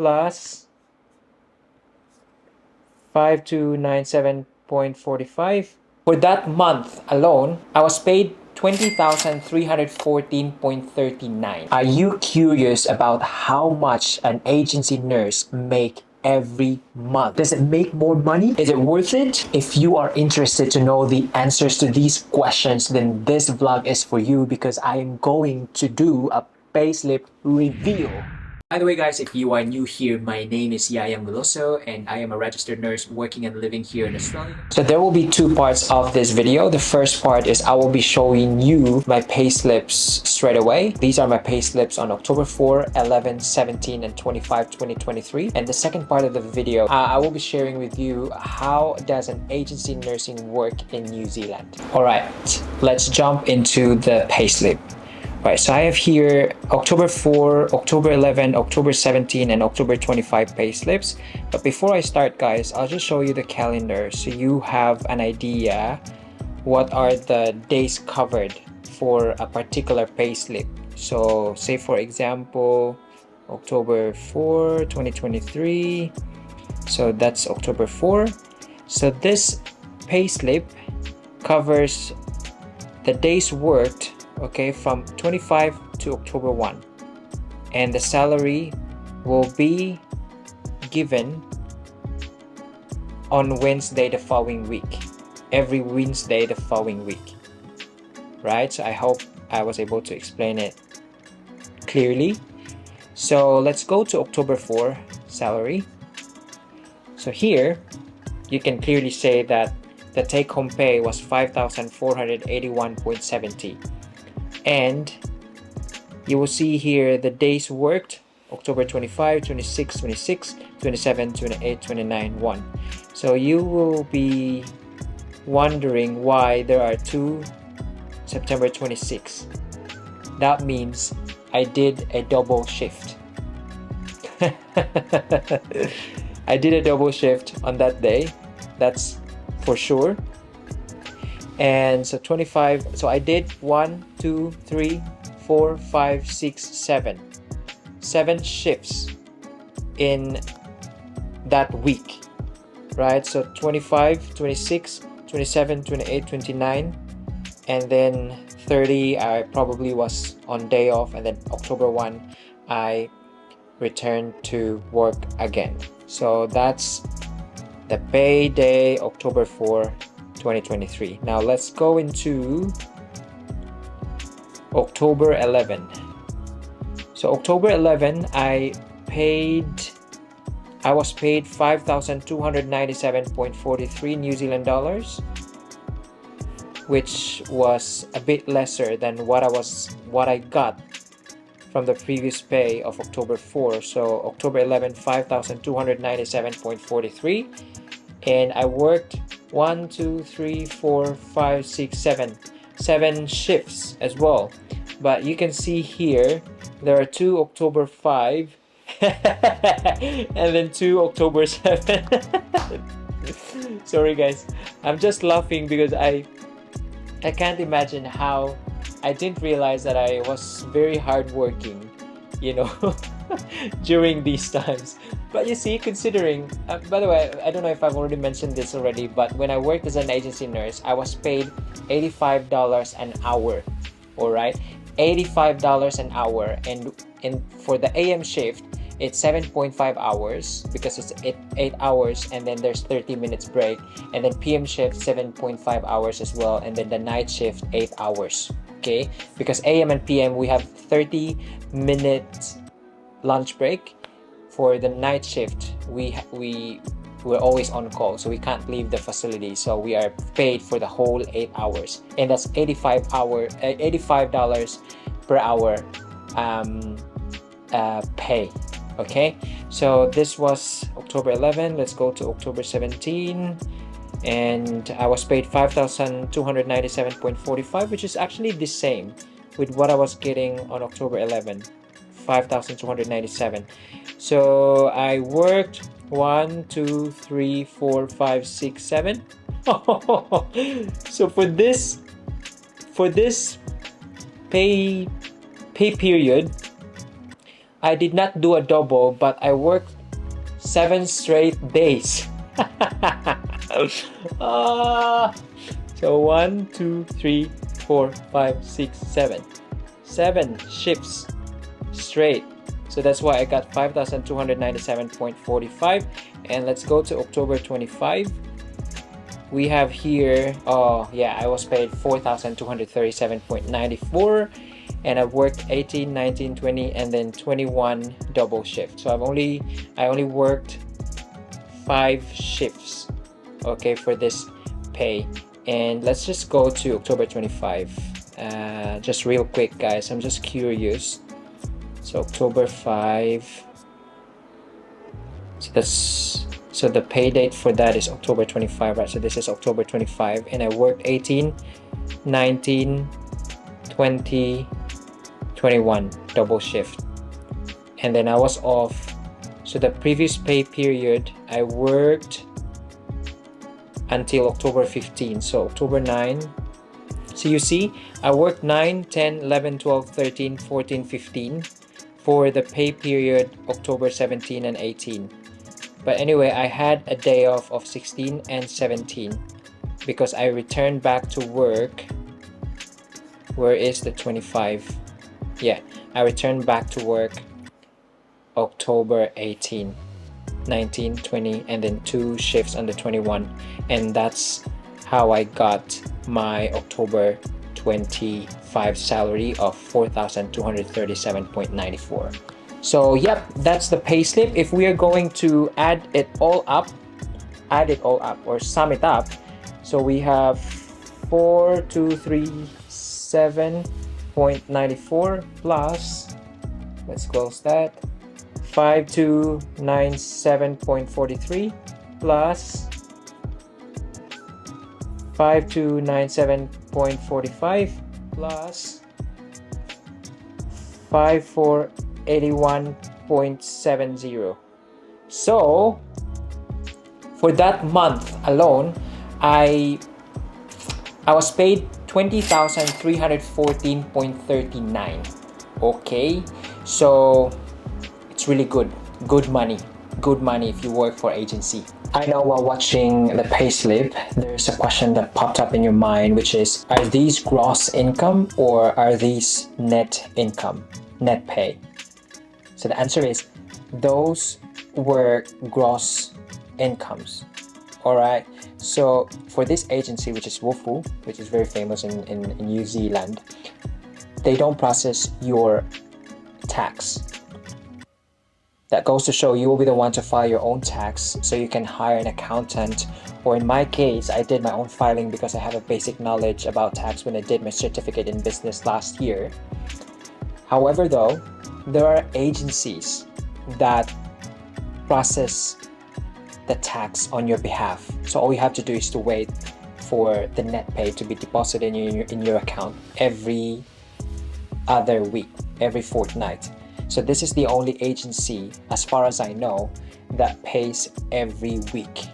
plus 5297.45. For that month alone, I was paid 20,314.39. Are you curious about how much an agency nurse make every month? Does it make more money? Is it worth it? If you are interested to know the answers to these questions, then this vlog is for you, because I am going to do a payslip reveal. By the way, guys, if you are new here, my name is Yaya Muloso and I am a registered nurse working and living here in Australia. So there will be two parts of this video. The first part is I will be showing you my payslips straight away. These are my payslips on October 4, 11, 17, and 25, 2023. And the second part of the video, I will be sharing with you how does an agency nursing work in New Zealand. All right, let's jump into the payslip. Right, so I have here October 4, October 11, October 17, and October 25 pay slips. But before I start, guys, I'll just show you the calendar so you have an idea what are the days covered for a particular pay slip. So say for example, October 4, 2023. So that's October 4. So this pay slip covers the days worked, okay, from 25 to October 1, and the salary will be given on Wednesday the following week, every Wednesday the following week, right? So I hope I was able to explain it clearly. So let's go to October 4 salary. So here you can clearly say that the take-home pay was 5,481.70. And you will see here the days worked: October 25, 26, 26, 27, 28, 29, 1. So you will be wondering why there are two September 26. That means I did a double shift. I did a double shift on that day, that's for sure. And so 25, so I did 1, 2, 3, 4, 5, 6, 7. 7 shifts in that week, right? So 25, 26, 27, 28, 29, and then 30 I probably was on day off, and then October 1 I returned to work again. So that's the pay day, October 4, 2023. Now let's go into October 11. So October 11 I was paid 5,297.43 New Zealand dollars, which was a bit lesser than what I got from the previous pay of October 4. So October 11, 5,297.43, and I worked 1, 2, 3, 4, 5, 6, 7 shifts as well. But you can see here there are 2 October 5 and then 2 October 7. Sorry guys, I'm just laughing because I can't imagine how I didn't realize that I was very hardworking, you know, during these times. But you see, considering, by the way, I don't know if I've already mentioned this already, but when I worked as an agency nurse, I was paid $85 an hour, all right? $85 an hour, and for the AM shift, it's 7.5 hours because it's 8 hours, and then there's 30 minutes break, and then PM shift 7.5 hours as well, and then the night shift 8 hours, okay? Because AM and PM we have 30 minutes lunch break. For the night shift, we're always on call, so we can't leave the facility, so we are paid for the whole 8 hours, and that's $85 per hour pay. Okay, so this was October 11. Let's go to October 17, and I was paid 5,297.45, which is actually the same with what I was getting on October 11, 5,297. So I worked 1, 2, 3, 4, 5, 6, 7. So for this pay period, I did not do a double, but I worked 7 straight days. Ah, so 1, 2, 3, 4, 5, 6, 7. 7 shifts straight. So that's why I got 5,297.45. And let's go to October 25. We have here, oh yeah, I was paid 4,237.94, and I worked 18, 19, 20, and then 21 double shift. So I only worked 5 shifts, okay, for this pay. And let's just go to October 25. Just real quick, guys, I'm just curious. So October 5. So the pay date for that is October 25, right? So this is October 25, and I worked 18, 19, 20, 21 double shift, and then I was off. So the previous pay period, I worked until October 15. So October 9. So you see, I worked 9, 10, 11, 12, 13, 14, 15 for the pay period October 17 and 18. But anyway, I had a day off of 16 and 17 because I returned back to work. Where is the 25? Yeah, I returned back to work October 18, 19, 20, and then 2 shifts on the 21. And that's how I got my October 25 salary of 4,237.94. So yep, that's the payslip. If we are going to add it all up or sum it up, so we have 4,237.94 plus, let's close that, 5,297.43 plus 5,297.45 plus 5,481.70. So for that month alone, I was paid 20,314.39. Okay, so it's really good money if you work for agency. I know while watching the payslip, there's a question that popped up in your mind, which is, are these gross income or are these net income, net pay? So the answer is, those were gross incomes. All right. So for this agency, which is Wofu, which is very famous in New Zealand, they don't process your tax. That goes to show you will be the one to file your own tax, so you can hire an accountant. Or in my case, I did my own filing because I have a basic knowledge about tax when I did my certificate in business last year. However, though, there are agencies that process the tax on your behalf. So all you have to do is to wait for the net pay to be deposited in your account every other week, every fortnight. So this is the only agency, as far as I know, that pays every week.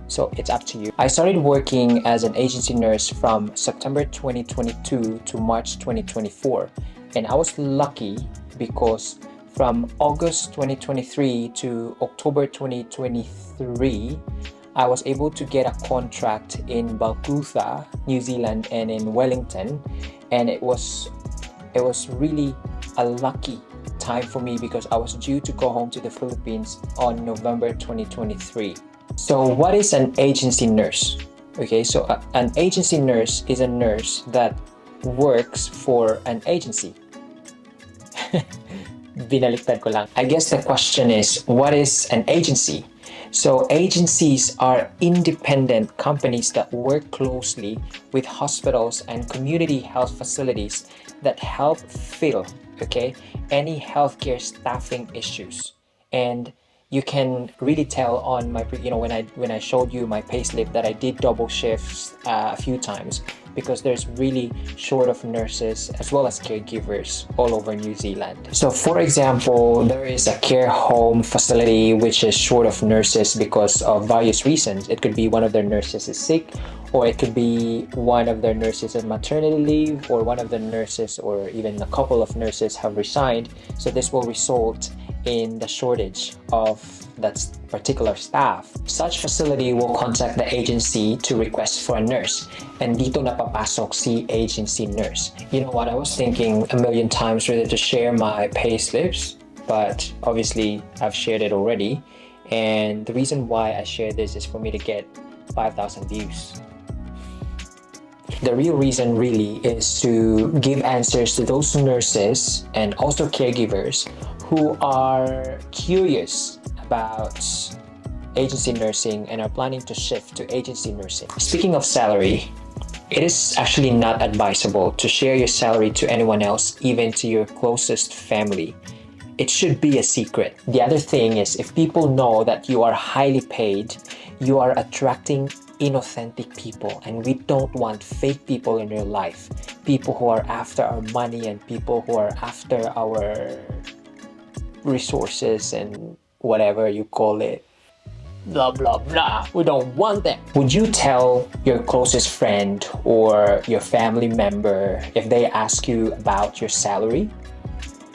So it's up to you. I started working as an agency nurse from September 2022 to March 2024. And I was lucky because from August 2023 to October 2023, I was able to get a contract in Balclutha, New Zealand, and in Wellington. And it was really a lucky time for me because I was due to go home to the Philippines on November 2023. So what is an agency nurse? Okay, so an agency nurse is a nurse that works for an agency. Binaliktad ko lang. I guess the question is, what is an agency? So agencies are independent companies that work closely with hospitals and community health facilities that help fill, okay, any healthcare staffing issues. And you can really tell on my, when I showed you my payslip that I did double shifts a few times. because there's really short of nurses as well as caregivers all over New Zealand. So for example, there is a care home facility which is short of nurses because of various reasons. It could be one of their nurses is sick, or it could be one of their nurses on maternity leave, or one of the nurses or even a couple of nurses have resigned. So this will result in the shortage of that particular staff. Such facility will contact the agency to request for a nurse, and dito napapasok si agency nurse. You know what, I was thinking a million times whether to share my pay slips, but obviously I've shared it already, and the reason why I share this is for me to get 5,000 views. The real reason really is to give answers to those nurses and also caregivers who are curious about agency nursing and are planning to shift to agency nursing. Speaking of salary, it is actually not advisable to share your salary to anyone else, even to your closest family. It should be a secret. The other thing is, if people know that you are highly paid, you are attracting inauthentic people, and we don't want fake people in your life. People who are after our money and people who are after our resources and whatever you call it. Blah blah blah. We don't want that. Would you tell your closest friend or your family member if they ask you about your salary?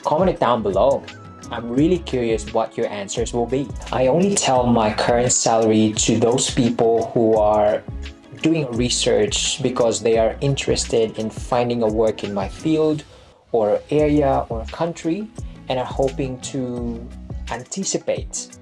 Comment it down below. I'm really curious what your answers will be. I only tell my current salary to those people who are doing research because they are interested in finding a work in my field or area or country and are hoping to anticipate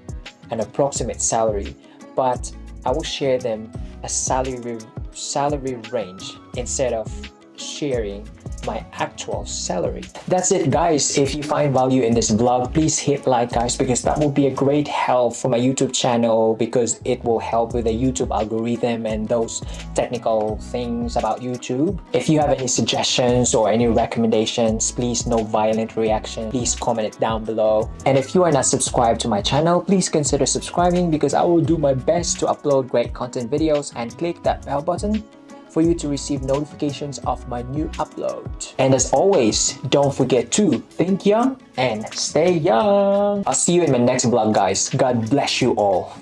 an approximate salary, but I will share them a salary range instead of sharing my actual salary. That's it, guys. If you find value in this vlog, please hit like, guys, because that will be a great help for my YouTube channel, because it will help with the YouTube algorithm and those technical things about YouTube. If you have any suggestions or any recommendations, please, no violent reaction, please comment it down below. And if you are not subscribed to my channel, please consider subscribing, because I will do my best to upload great content videos, and click that bell button for you to receive notifications of my new upload. And as always, don't forget to think young and stay young. I'll see you in my next vlog, guys. God bless you all.